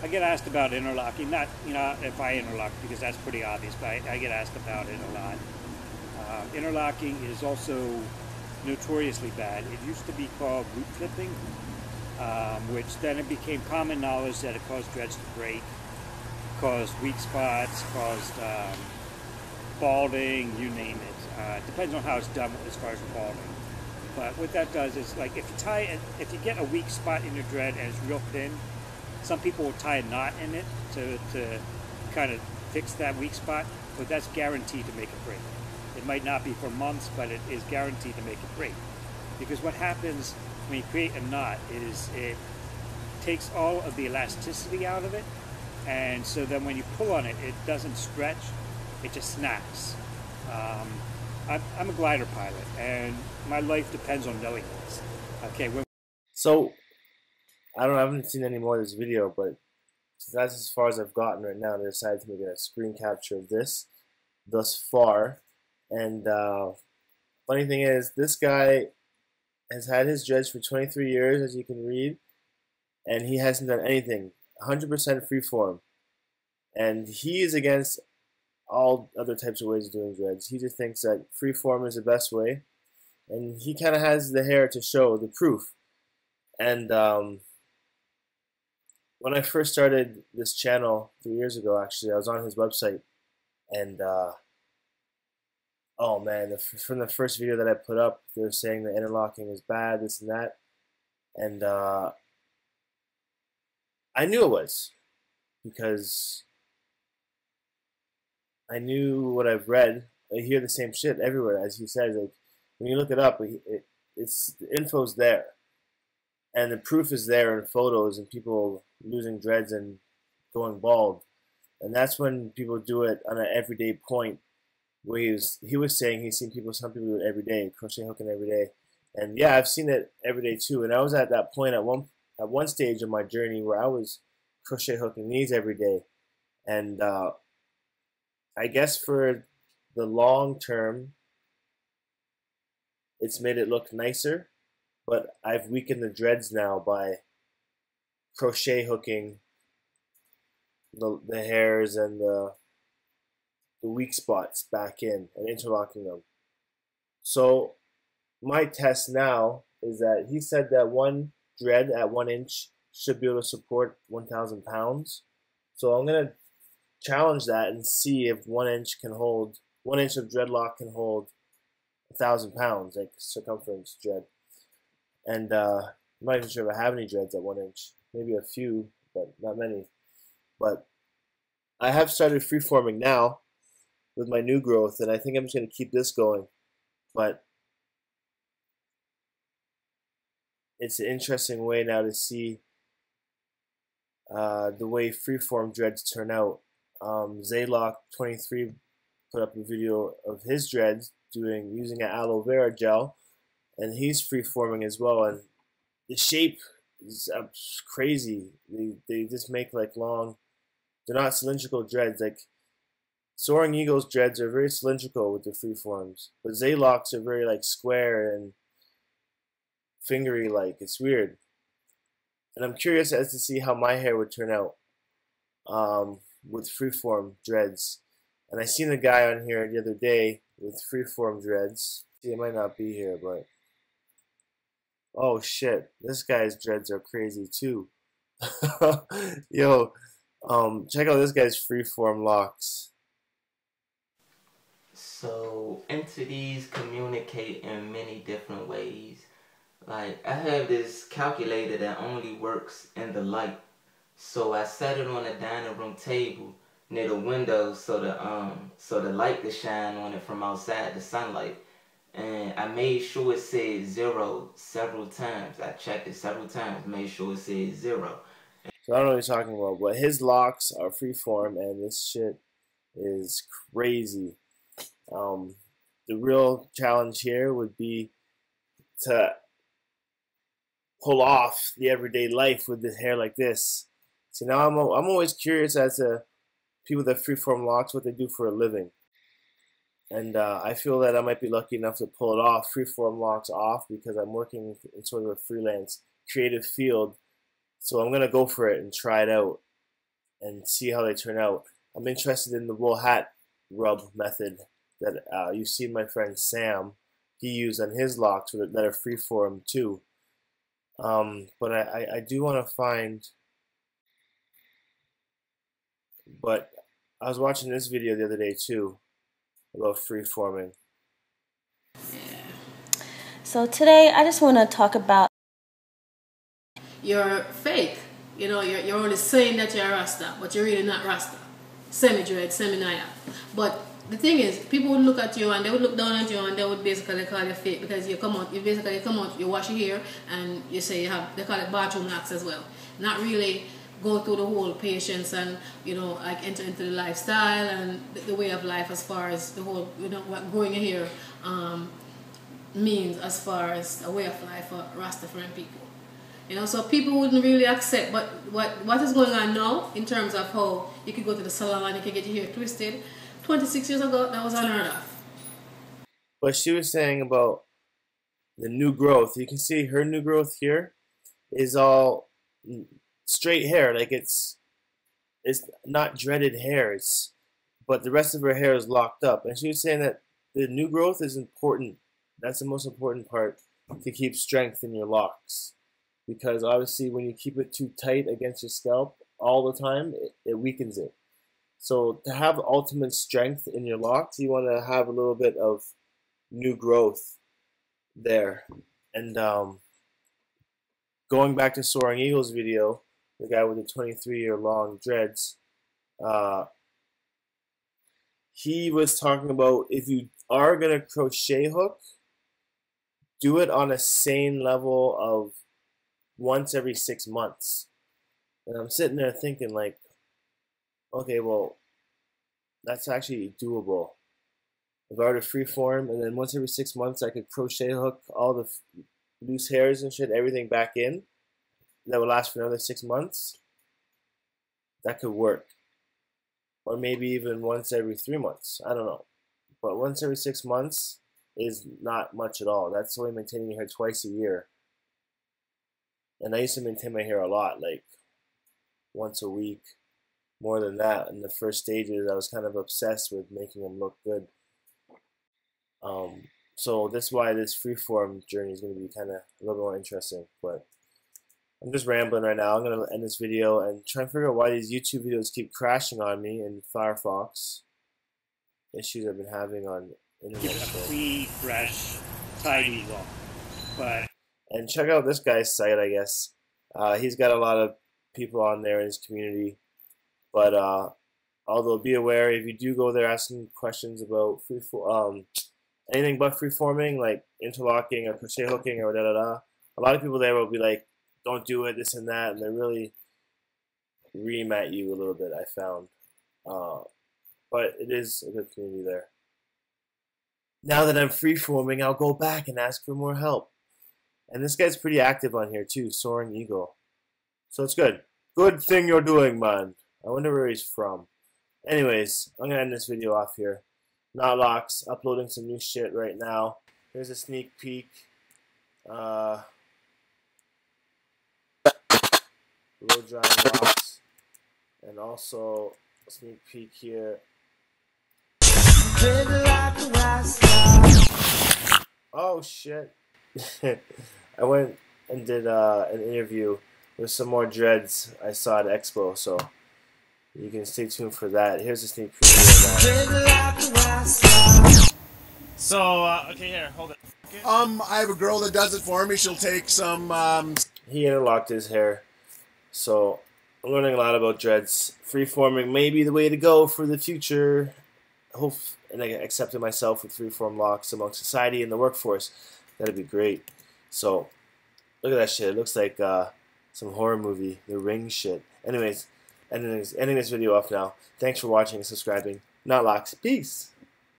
I get asked about interlocking, not, if I interlock, because that's pretty obvious, but I get asked about it a lot. Interlocking is also notoriously bad. It used to be called root flipping, which then it became common knowledge that it caused dreads to break, caused weak spots, caused balding, you name it. It depends on how it's done as far as balding. But what that does is, like, if you get a weak spot in your dread and it's real thin, some people will tie a knot in it to kind of fix that weak spot, but that's guaranteed to make it break. It might not be for months, but it is guaranteed to make it break. Because what happens when you create a knot is it takes all of the elasticity out of it, and so then when you pull on it, it doesn't stretch, it just snaps. I'm a glider pilot, and my life depends on knowing this. Okay. So I haven't seen any more of this video, but that's as far as I've gotten right now. I decided to make a screen capture of this thus far. And funny thing is, this guy has had his dreads for 23 years, as you can read, and he hasn't done anything. 100% freeform. And he is against all other types of ways of doing dreads. He just thinks that freeform is the best way. And he kind of has the hair to show the proof. And when I first started this channel 3 years ago, actually, I was on his website. And oh man, from the first video that I put up, they were saying that interlocking is bad, this and that. And I knew it was, because I knew what I've read. I hear the same shit everywhere, as he says. Like, when you look it up, it's the info's there, and the proof is there in photos and people losing dreads and going bald. And that's when people do it on an everyday point. Where he was saying he's seen some people do it every day, crochet hooking every day, and yeah, I've seen it every day too. And I was at that point at one stage of my journey where I was crochet hooking these every day, and I guess for the long term, it's made it look nicer, but I've weakened the dreads now by crochet hooking the hairs and the weak spots back in and interlocking them. So my test now is that he said that one dread at 1 inch should be able to support 1,000 pounds. So I'm gonna challenge that and see if 1 inch can hold 1 inch of dreadlock can hold 1,000 pounds, like circumference dread. And I'm not even sure if I have any dreads at 1 inch. Maybe a few, but not many. But I have started freeforming now with my new growth, and I think I'm just going to keep this going. But it's an interesting way now to see the way freeform dreads turn out. Zaylock23 put up a video of his dreads using an aloe vera gel, and he's freeforming as well. And the shape is crazy. They just make like long. They're not cylindrical dreads. Like Soaring Eagle's dreads are very cylindrical with the freeforms, but Zaylocks are very like square and fingery like. It's weird, and I'm curious as to see how my hair would turn out with freeform dreads. And I seen a guy on here the other day with freeform dreads. See, it might not be here, but oh shit, this guy's dreads are crazy too. Yo, check out this guy's freeform locks. So entities communicate in many different ways. Like, I have this calculator that only works in the light. So I set it on a dining room table near the window so the light could shine on it from outside, the sunlight. And I made sure it said 0 several times. I checked it several times, made sure it said 0. So I don't know what you're talking about, but his locks are freeform, and this shit is crazy. The real challenge here would be to pull off the everyday life with the hair like this. So now I'm always curious as to people that freeform locks, what they do for a living. And I feel that I might be lucky enough to pull it off, freeform locks off, because I'm working in sort of a freelance creative field. So I'm going to go for it and try it out. and see how they turn out. I'm interested in the wool hat rub method that you see my friend Sam, he used on his locks that are freeform too. But I do want to find, but I was watching this video the other day too about freeforming. So today I just want to talk about your faith. You know, you're only saying that you're a Rasta, but you're really not Rasta. Semi-dread, semi-naya. But the thing is, people would look at you and they would look down at you and they would basically call you fake because you come out, you wash your hair and you say you have, they call it bathroom locks as well. Not really go through the whole patience and, you know, like enter into the lifestyle and the way of life as far as the whole, you know, what growing your hair means as far as a way of life for Rastafarian people. You know, so people wouldn't really accept, but what is going on now in terms of how you could go to the salon and you could get your hair twisted, 26 years ago, that was unheard of. But she was saying about the new growth. You can see her new growth here is all straight hair, like it's not dreaded hair, but the rest of her hair is locked up. And she was saying that the new growth is important. That's the most important part to keep strength in your locks. Because obviously when you keep it too tight against your scalp all the time, it weakens it. So to have ultimate strength in your locks, you want to have a little bit of new growth there. And going back to Soaring Eagle's video, the guy with the 23-year long dreads, he was talking about if you are going to crochet hook, do it on a sane level of once every 6 months. And I'm sitting there thinking like, okay, well, that's actually doable. If I were to freeform and then once every 6 months I could crochet hook all the loose hairs and shit, everything back in, that would last for another 6 months, that could work. Or maybe even once every 3 months. I don't know. But once every 6 months is not much at all. That's only maintaining your hair twice a year. And I used to maintain my hair a lot, like once a week, more than that. In the first stages, I was kind of obsessed with making them look good. So that's why this freeform journey is going to be kind of a little more interesting. But I'm just rambling right now. I'm going to end this video and try and figure out why these YouTube videos keep crashing on me in Firefox. Issues I've been having on internet. Get a free, fresh, tidy look. But and check out this guy's site, I guess. He's got a lot of people on there in his community. But although be aware, if you do go there asking questions about anything but freeforming, like interlocking or crochet hooking or da-da-da, a lot of people there will be like, don't do it, this and that. And they really ream at you a little bit, I found. But it is a good community there. Now that I'm freeforming, I'll go back and ask for more help. And this guy's pretty active on here too, Soaring Eagle. So it's good. Good thing you're doing, man. I wonder where he's from. Anyways, I'm going to end this video off here. Knotlocks, uploading some new shit right now. Here's a sneak peek. Blow drying locks. And also a sneak peek here. Oh shit. I went and did an interview with some more dreads I saw at Expo, so you can stay tuned for that. Here's a sneak preview of that. So, okay, here, hold it. Okay. I have a girl that does it for me. She'll take some, He interlocked his hair, so I'm learning a lot about dreads. Freeforming may be the way to go for the future. And I accepted myself with freeform locks amongst society and the workforce. That'd be great. So, look at that shit. It looks like some horror movie, The Ring shit. Anyways, ending this video off now. Thanks for watching and subscribing. Knotlocks. Peace.